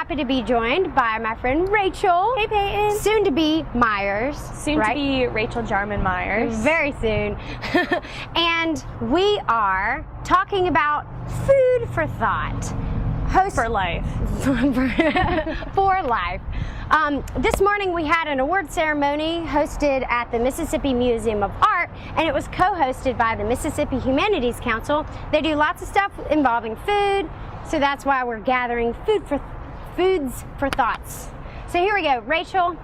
happy to be joined by my friend Rachel. Hey Peyton. Soon to be Myers. Soon to be Rachel Jarman Myers. Very soon. And we are talking about food for thought. For life. For life. This morning we had an award ceremony hosted at the Mississippi Museum of Art, and it was co-hosted by the Mississippi Humanities Council. They do lots of stuff involving food, so that's why we're gathering foods for thoughts. So here we go. Rachel,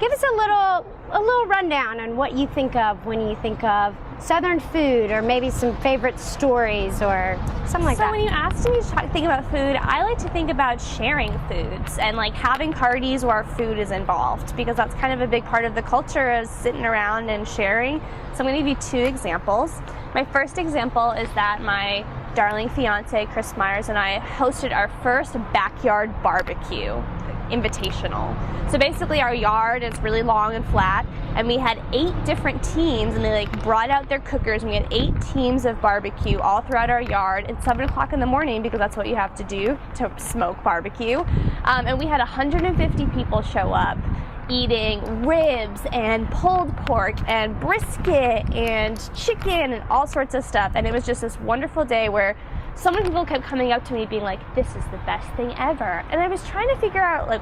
give us a little rundown on what you think of when you think of Southern food, or maybe some favorite stories or something like that. So when you asked me to think about food, I like to think about sharing foods and like having parties where food is involved, because that's kind of a big part of the culture, is sitting around and sharing. So I'm going to give you two examples. My first example is that my darling fiance, Chris Myers, and I hosted our first backyard barbecue invitational. So basically our yard is really long and flat, and we had 8 different teams, and they like brought out their cookers, and we had 8 teams of barbecue all throughout our yard at 7 o'clock in the morning, because that's what you have to do to smoke barbecue. And we had 150 people show up eating ribs and pulled pork and brisket and chicken and all sorts of stuff. And it was just this wonderful day where so many people kept coming up to me being like, this is the best thing ever. And I was trying to figure out like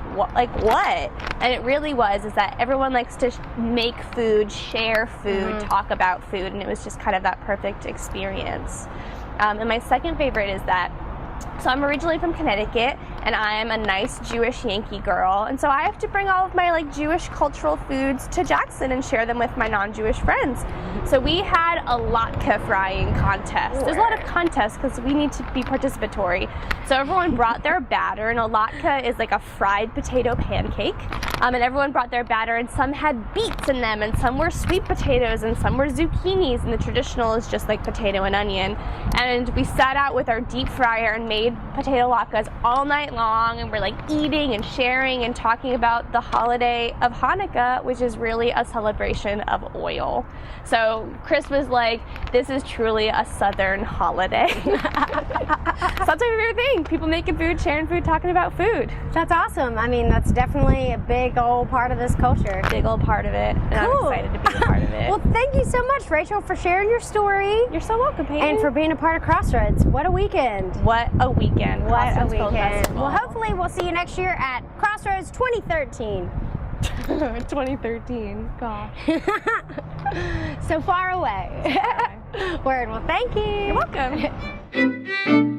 what? And it really is that everyone likes to make food, share food, talk about food, and it was just kind of that perfect experience. And my second favorite is that, so I'm originally from Connecticut, and I am a nice Jewish Yankee girl, and so I have to bring all of my like Jewish cultural foods to Jackson and share them with my non-Jewish friends. So we had a latke frying contest. There's a lot of contests because we need to be participatory. So everyone brought their batter, and a latke is like a fried potato pancake, and everyone brought their batter, and some had beets in them, and some were sweet potatoes, and some were zucchinis, and the traditional is just like potato and onion. And we sat out with our deep fryer and made potato latkes all night long, and we're like eating and sharing and talking about the holiday of Hanukkah, which is really a celebration of oil. So Chris was like, this is truly a Southern holiday. So that's my favorite thing. People making food, sharing food, talking about food. That's awesome. I mean, that's definitely a big old part of this culture. Big old part of it. And cool. I'm excited to be a part of it. Well, thank you so much, Rachel, for sharing your story. You're so welcome, Peyton. And for being a part of Crossroads. What a weekend. What a weekend. What a Crossroads Film weekend. Festival. Well, hopefully we'll see you next year at Crossroads 2013. 2013. Gosh. So far away. Word. Well, thank you. You're welcome.